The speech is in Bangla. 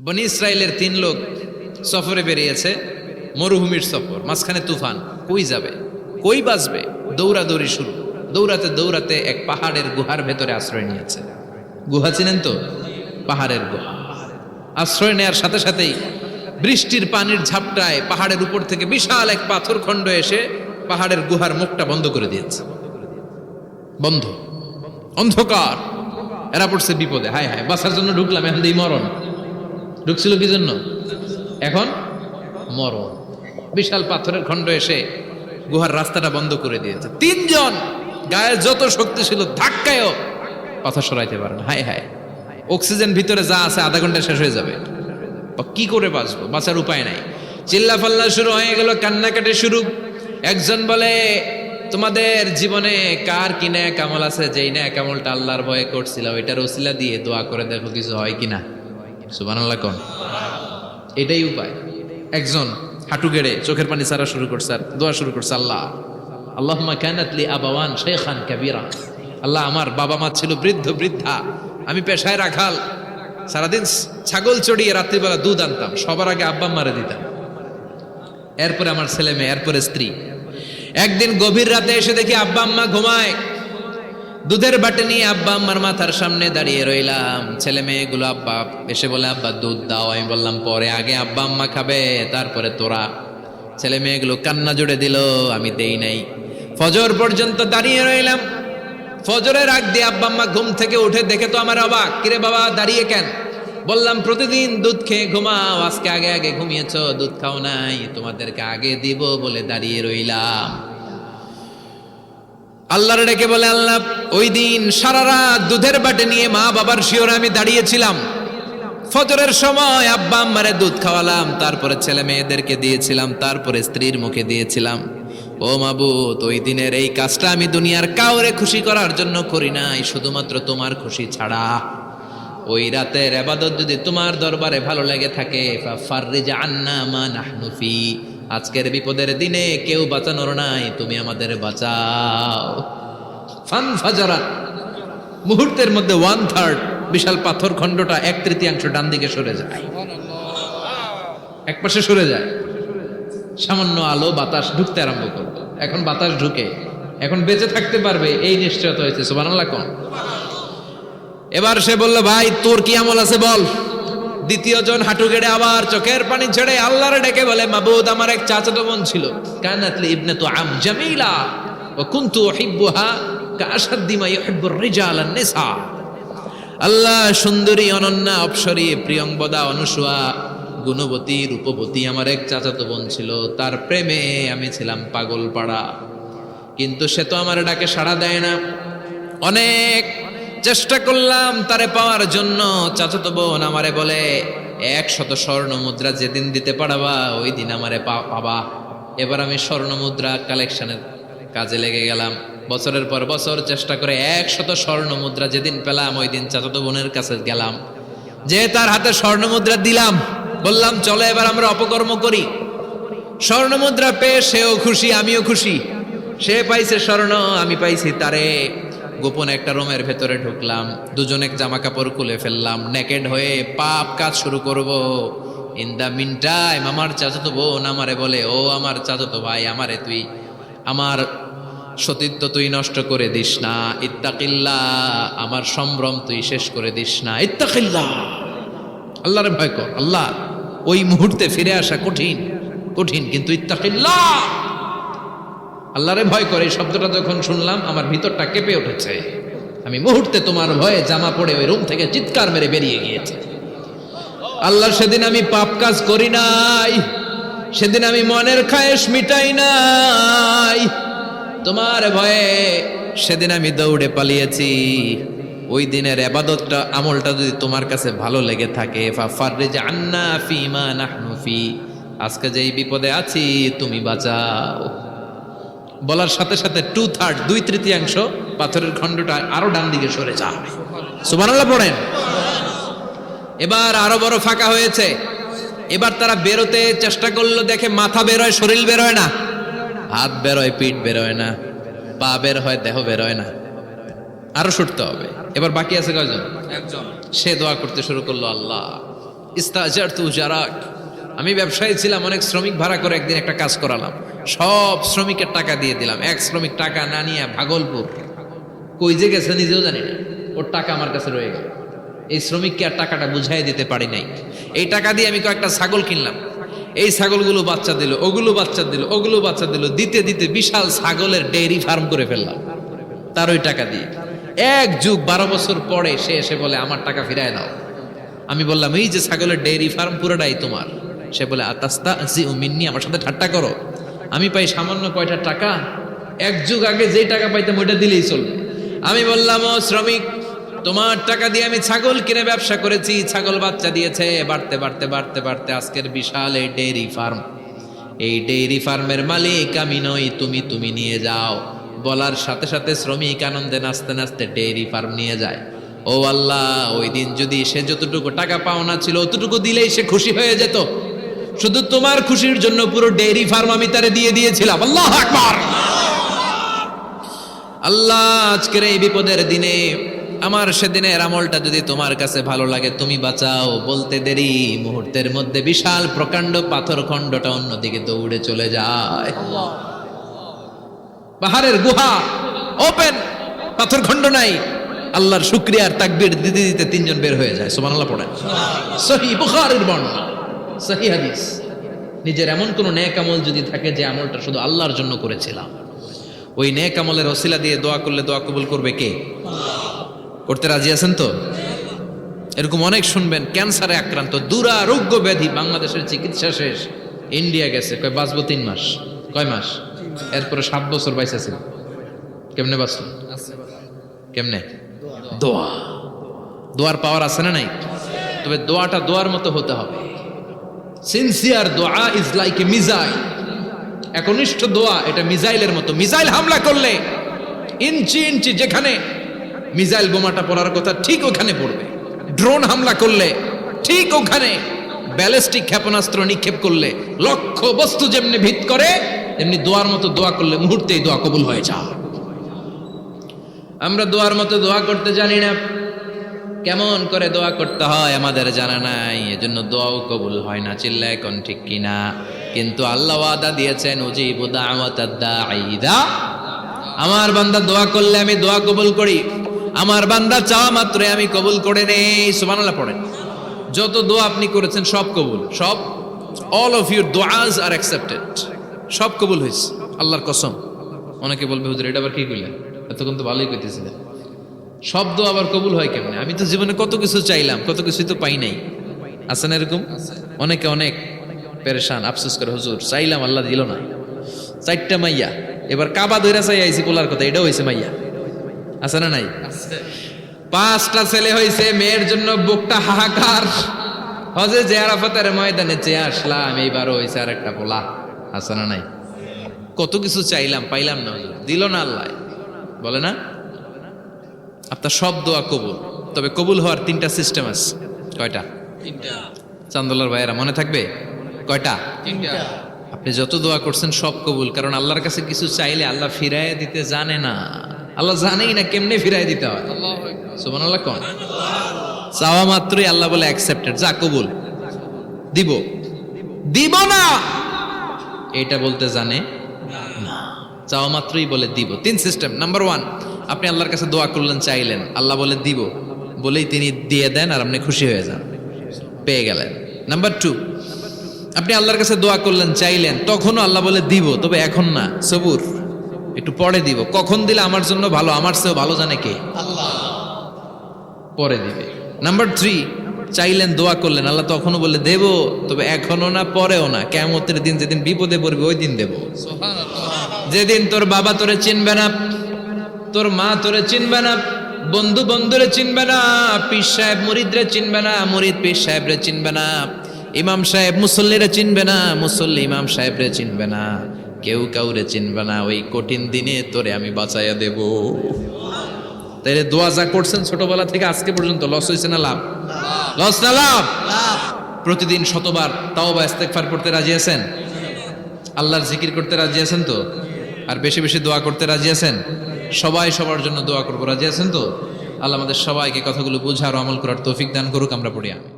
বনি ইসরায়েলের 3 লোক সফরে বেরিয়েছে, মরুভূমির সফর, মাঝখানে তুফান। কই যাবে, কই বাঁচবে, দৌড়াদৌড়ি শুরু। দৌড়াতে দৌড়াতে এক পাহাড়ের গুহার ভেতরে আশ্রয় নিয়েছে। গুহা চিনেন তো? পাহাড়ের গুহা। আশ্রয় নেওয়ার সাথে সাথেই বৃষ্টির পানির ঝাপটায় পাহাড়ের উপর থেকে বিশাল এক পাথর খণ্ড এসে পাহাড়ের গুহার মুখটা বন্ধ করে দিয়েছে। বন্ধ, অন্ধকার। এরা পড়ছে বিপদে। হায় হায়, বাঁচার জন্য ঢুকলাম, এখন দিই মরণ। ঢুকছিল কি জন্য? এখন মরণ। বিশাল পাথরের খণ্ড এসে গুহার রাস্তাটা বন্ধ করে দিয়েছে। 3 জন গায়ের যত শক্তি ছিল ধাক্কায়ও পাথর সরাইতে পারে না। হায় হায়, অক্সিজেন ভিতরে যা আছে আধা ঘন্টা শেষ হয়ে যাবে। কি করে বাঁচবো? বাঁচার উপায় নাই। চিল্লা ফাল্লা শুরু হয়ে গেল, কান্নাকাটি শুরু। একজন বলে, তোমাদের জীবনে কার কি ন্যাক আমল আছে, যেই ন্যাক আমলটা আল্লাহর ভয়ে করছিল ওইটার ওসিলা দিয়ে দোয়া করে দেখো কিছু হয় কিনা। সুবহানাল্লাহ কোন? এটাই উপায়। একজন হাঁটু গেড়ে চোখের পানি ছাড়া শুরু করছে আর দোয়া শুরু করছে, আল্লাহ আল্লাহুম্মা কানাত লি আবাওয়ান শাইখান কাবীরা। আল্লাহ, আমার বাবা মা ছিল বৃদ্ধ বৃদ্ধা, আমি পেশায় রাখাল, সারাদিন ছাগল চড়িয়ে রাত্রিবেলা দুধ আনতাম, সবার আগে আব্বা মারে দিতাম, এরপরে আমার ছেলে মেয়ে, এরপরে স্ত্রী। একদিন গভীর রাতে এসে দেখি আব্বা আম্মা ঘুমায়। দুধের বাটি নিয়ে আব্বা আম্মার মাথার সামনে দাঁড়িয়ে রইলাম। ছেলে মেয়েগুলো আব্বা এসে বলে, আব্বা দুধ দাও। আমি বললাম পরে, আগে আব্বা আম্মা খাবে, তারপরে তোরা। ছেলে মেয়েগুলো কান্না জুড়ে দিল, আমি দেই নাই। ফজর পর্যন্ত দাঁড়িয়ে রইলাম। ফজরের আগ দিয়ে আব্বা আম্মা ঘুম থেকে উঠে দেখে তো আমার অবাক, কিরে বাবা দাঁড়িয়ে কেন? বললাম প্রতিদিন দুধ খেয়ে ঘুমাও, আজকে আগে আগে ঘুমিয়েছো, দুধ খাও নাই, তোমাদেরকে আগে দিব বলে দাঁড়িয়ে রইলাম। আল্লাহর ডেকে বলে, আল্লাহ ওই দিন সারা রাত দুধের বাটি নিয়ে মা বাবার শিওরে আমি দাঁড়িয়েছিলাম। ফজরের সময় আব্বা আম্মারে দুধ খাওয়ালাম, তারপরে ছেলে মেয়েদেরকে দিয়েছিলাম, তারপরে স্ত্রীর মুখে দিয়েছিলাম। ও মাবুদ, ওই দিনের এই কাজটা আমি দুনিয়ার কাউরে খুশি করার জন্য করি নাই, শুধুমাত্র তোমার খুশি ছাড়া। ওই রাতের ইবাদত যদি তোমার দরবারে ভালো লেগে থাকে, ফাফাররিজ আন্না মা নাহনু ফি, আজকের বিপদের দিনে কেউ বাঁচানোর নাই, তুমি আমাদের বাঁচাও। ফানফাজারাত, মুহূর্তের মধ্যে 1/3 বিশাল পাথর খণ্ডটা 1/3 ডান দিকে সরে যায়, এক পাশে সরে যায়। সামান্য আলো বাতাস ঢুকতে আরম্ভ করলো। এখন বাতাস ঢুকে, এখন বেঁচে থাকতে পারবে এই নিশ্চয়তা হয়েছে। সুবহানাল্লাহ কোন? এবার সে বলল, ভাই তোর কি আমল আছে বল। দ্বিতীয় জন হাঁটু গেড়ে আবার চোখের পানি ছেড়ে আল্লাহর ডেকে বলে, মাবুদ আমার এক চাচাতো বোন ছিল, কানাতলি ইবনাতু আম জামিলা ওয়া কুনতু উহিব্বুহা কাআশাদ্দি মা ইউহিব্বুর রিজাল আন-নিসা। আল্লাহ, সুন্দরী, অনন্যা, অপ্সরী, প্রিয়ংবদা, অনুসুয়া, গুণবতী, রূপবতী আমার এক চাচাতো বোন ছিল, তার প্রেমে আমি ছিলাম পাগল পাড়া। কিন্তু সে তো আমার ডাকে সাড়া দেয় না। অনেক চেষ্টা করলাম তারে পাওয়ার জন্য। চাচাতো বোন আমারে বলে, 100 স্বর্ণ মুদ্রা যেদিন দিতে পারবা ওই দিন আমারে পাবা। এবার আমি স্বর্ণ মুদ্রা কালেকশনের কাজে লেগে গেলাম। বছরের পর বছর চেষ্টা করে 100 স্বর্ণ মুদ্রা যেদিন পেলাম ওই দিন চাচাতো বোনের কাছে গেলাম, যে তার হাতে স্বর্ণ মুদ্রা দিলাম, বললাম চলো এবার আমরা অপকর্ম করি। স্বর্ণ মুদ্রা পেয়ে সেও খুশি, আমিও খুশি। সে পাইছে স্বর্ণ, আমি পাইছি তারে। গোপন একটা রুমের ভেতরে ঢুকলাম, দুজনে জামা কাপড় খুলে ফেললাম, নেকেড হয়ে পাপ কাজ শুরু করব। ইন দা মিন টাইম আমার চাচাতো বোন আমারে বলে, ও আমার চাচাতো ভাই, আমারে তুই আমার সতীত্ব তুই নষ্ট করে দিস না, ইত্তাকিল্লাহ, আমার সম্ভ্রম তুই শেষ করে দিস না, ইত্তাকিল্লাহ, আল্লাহরে ভয় কর। আল্লাহ, ওই মুহূর্তে ফিরে আসা কঠিন কঠিন, কিন্তু ইত্তাকিল্লাহ, আল্লাহরে ভয় করে, এই শব্দটা যখন শুনলাম আমার ভিতরটা কেঁপে উঠেছে। আমি মুহূর্তে তোমার ভয়ে জামা পড়ে ওই রুম থেকে চিৎকার মেরে বেরিয়ে গিয়েছে। আল্লাহ, সেদিন আমি পাপ কাজ করি নাই, সেদিন আমি মনের খায়েশ মিটাই নাই, তোমার ভয়ে সেদিন আমি দৌড়ে পালিয়েছি। ওই দিনের ইবাদতটা, আমলটা যদি তোমার কাছে ভালো লেগে থাকে, ফাফাররিজ আন্না ফিমা নাহনু ফি, আজকে যেই বিপদে আছি তুমি বাঁচাও। বলার সাথে সাথে 2/3 2/3 পাথরের খণ্ডটা আরো ডান দিকে সরে যায়। সুবহানাল্লাহ পড়েন। এবার আরো বড় ফাঁকা হয়েছে। এবার তারা বেরোতে চেষ্টা করলো, দেখে মাথা বেরোয়, শরীর বেরোয় না, হাত বেরোয়, পিঠ বেরোয় না, পা বের হয়, দেহ বেরোয় না, আরো ছুটতে হবে। এবার বাকি আছে কয়জন? একজন। সে দোয়া করতে শুরু করলো, আল্লাহ ইস্তাজারতু জারাক, আমি ব্যবসায়ী ছিলাম, অনেক শ্রমিক ভাড়া করে একদিন একটা কাজ করালাম, সব শ্রমিকের টাকা দিয়ে দিলাম। এক শ্রমিক টাকা না নিয়ে ভাগলপুর কই যে গেছে নিজেও জানি না, ওর টাকা আমার কাছে রয়ে গেল। এই শ্রমিককে আর টাকাটা বুঝাই দিতে পারি নাই। এই টাকা দিয়ে আমি কয়েকটা ছাগল কিনলাম, এই ছাগলগুলো বাচ্চা দিল, ওগুলো বাচ্চা দিল, ওগুলো বাচ্চা দিল, দিতে দিতে বিশাল ছাগলের ডেইরি ফার্ম করে ফেললাম তার ওই টাকা দিয়ে। এক যুগ 12 বছর পরে সে এসে বলে আমার টাকা ফিরায় দাও। আমি বললাম এই যে ছাগলের ডেইরি ফার্ম পুরোটাই তোমার। সে বলে আতাস্তাজিউ মিন্নি, আমার সাথে ঠাট্টা করো? আমি পাই সামান্য কয়টা টাকা, এক যুগ আগে যে টাকা পাইতাম ওইটা দিলেই চলবে। আমি বললাম ও শ্রমিক, তোমার টাকা দিয়ে আমি ছাগল কিনে ব্যবসা করেছি, ছাগল বাচ্চা দিয়েছে, বাড়তে বাড়তে বাড়তে বাড়তে আজকের বিশাল এই ডেইরি ফার্ম। এই ডেইরি ফার্মের মালিক আমি নই, তুমি নিয়ে যাও। বলার সাথে সাথে শ্রমিক আনন্দে নাচতে নাচতে ডেইরি ফার্ম নিয়ে যায়। ও আল্লাহ, ওই দিন যদি সে যতটুকু টাকা পাওনা ছিল অতটুকু দিলেই সে খুশি হয়ে যেত। শুধু তোমার খুশির জন্য পুরো ডেইরি ফার্ম আমি তারে দিয়ে দিয়েছিলাম। আল্লাহু আকবার। আল্লাহ, আজকের এই বিপদের দিনে আমার সেদিনের আমলটা যদি তোমার কাছে ভালো লাগে তুমি বাঁচাও। বলতে দেরি, মুহূর্তের মধ্যে বিশাল প্রকাণ্ড পাথর খণ্ডটা অন্যদিকে দৌড়ে চলে যায়। পাহাড়ের গুহা ওপেন, পাথর খণ্ড নাই। আল্লাহর শুকরিয়ার তাকবীর দিতে দিতে 3 জন বের হয়ে যায়। সুবহানাল্লাহ পড়েন। সহিহ বুখারীর বর্ণনা, সহিহ হাদিস। নিজের এমন কোন নেক আমল যদি থাকে যে আমলটা শুধু আল্লাহর জন্য করেছিলাম, ওই নেক আমলের ওসিলা দিয়ে দোয়া করলে দোয়া কবুল করবে কে? করতে রাজি আছেন তো? এরকম অনেক শুনবেন ক্যান্সারে আক্রান্ত, দুরারোগ্য ব্যাধি, বাংলাদেশের চিকিৎসা শেষ, ইন্ডিয়া গেছে, কয় বাঁচবো 3 মাস। কয় মাস? এরপরে 7 বছর বাইসেছিল। কেমনে বাঁচল? কেমনে? দোয়া। দোয়ার পাওয়ার আছে না নাই? তবে দোয়াটা দোয়ার মতো হতে হবে। সিনসিয়ার দোয়া ইজ লাইক এ মিসাইল। একনিষ্ঠ দোয়া এটা মিসাইলের মতো। মিসাইল হামলা করলে ইঞ্চি ইঞ্চি যেখানে মিসাইল বোমাটা পড়ার কথা ঠিক ওখানে পড়বে। ড্রোন হামলা করলে ঠিক ওখানে, ব্যালিস্টিক ক্ষেপণাস্ত্র নিক্ষেপ করলে লক্ষ্য বস্তু যেমনি ভিত করে, তেমনি দোয়ার মতো দোয়া করলে মুহূর্তেই দোয়া কবুল হয়ে যায়। আমরা দোয়ার মতো দোয়া করতে জানি না, কেমন করে দোয়া করতে হয় আমাদের জানা নাই, এজন্য দোয়াও কবুল হয় না। চিল্লায় কোন ঠিক কিনা? কিন্তু আল্লাহ ওয়াদা দিয়েছেন, উজিবু দাওয়াতাদ দাঈ ইযা, আমার বান্দা দোয়া করলে আমি দোয়া কবুল করি, আমার বান্দা চাওয়া মাত্রই আমি কবুল করে নেই। সুবহানাল্লাহ পড়েন। যত দোয়া আপনি করেছেন সব কবুল, সব, অল অফ ইউর দোয়াজ আর অ্যাকসেপ্টেড, সব কবুল হয়েছে আল্লাহর কসম। অনেকে বলবে হুজুর এটা আবার কি কইলেন, এতক্ষণ তো ভালোই কইতেছিলেন, সব দোয়া আবার কবুল হয় কেমনে? আমি তো জীবনে কত কিছু চাইলাম, কত কিছুই তো পাই নাই। আছে না এরকম? অনেকে অনেক পেরেশান, আফসোস করে হুজুর চাইলাম আল্লাহ দিল না। 4টা মাইয়া, এবার কাবা ধইরা চাই আইছি পোলার কথা, এটাও হয়েছে মাইয়া। আছে না নাই? 5টা ছেলে হয়েছে, মেয়ের জন্য বুকটা হাহাকার। হজে যে আরাফাতের ময়দানে চেয়ে আসলাম, এইবারও হয়েছে আর একটা পোলা। আছে না নাই? কত কিছু চাইলাম, পাইলাম না, হুজুর দিল না আল্লাহ। বলে না আপনার সব দোয়া কবুল, তবে কবুল হওয়ার 3টা সিস্টেম আছে। কয়টা? 3টা। চান্দোলার ভাইয়েরা মনে থাকবে? কয়টা? 3টা। আপনি যত দোয়া করছেন সব কবুল, কারণ আল্লাহর কাছে কিছু চাইলে আল্লাহ ফিরাইয়া দিতে জানে না। আল্লাহ জানেই না কেমনে ফিরাই দিতে হয়। সুবহানাল্লাহ কোন? চাওয়া মাত্রই আল্লাহ বলে অ্যাকসেপ্টেড, যা কবুল, দিব দিব না এটা বলতে জানে না, চাওয়া মাত্রই বলে দিব। 3 সিস্টেম। নাম্বার 1, আপনি আল্লাহর কাছে দোয়া করলেন, চাইলেন, আল্লাহ বলে দিব, বলেই তিনি দিয়ে দেন আর আপনি খুশি হয়ে যান, পেয়ে গেলেন। নাম্বার 2, আপনি আল্লাহর কাছে দোয়া করলেন, চাইলেন, তখনও আল্লাহ বলে দিব, তবে এখন না, সবুর, একটু পরে দিব। কখন দিলে আমার জন্য ভালো, আমার চেয়েও ভালো জানে কে? আল্লাহ, পরে দিবে। নাম্বার 3, চাইলেন, দোয়া করলেন, আল্লাহ তখনও বলে দেব, তবে এখনো না, পরেও না, কিয়ামতের দিন যেদিন বিপদে পড়বে ওই দিন দেব। যেদিন তোর বাবা তোরে চিনবে না, তোর মা তোরে চিনবে না, বন্ধু বন্ধুরে চিনবে না, পীর সাহেব মুরিদরে চিনবে না, মুরিদ পীর সাহেবরে চিনবে না, ইমাম সাহেব মুসল্লিরে চিনবে না, মুসল্লি ইমাম সাহেবরে চিনবে না, কেউ কাউরে চিনবে না। ওই কঠিন দিনে তোরে আমি বাঁচাইয়া দেব। তাইলে দোয়া যা করছেন ছোটবেলা থেকে আজকে পর্যন্ত, লস হয়েছে না লাভ? লস না লাভ? প্রতিদিন শতবার তাওবা ইস্তেগফার করতে রাজি আছেন? আল্লাহর জিকির করতে রাজি আছেন তো? আর বেশি বেশি দোয়া করতে রাজি আছেন? সবাই সবার জন্য দোয়া করবো, রাজি আছেন তো? আল্লাহ আমাদের সবাইকে কথাগুলো বুঝার ও আমল করার তৌফিক দান করুক। আমরা পড়ি আমিন।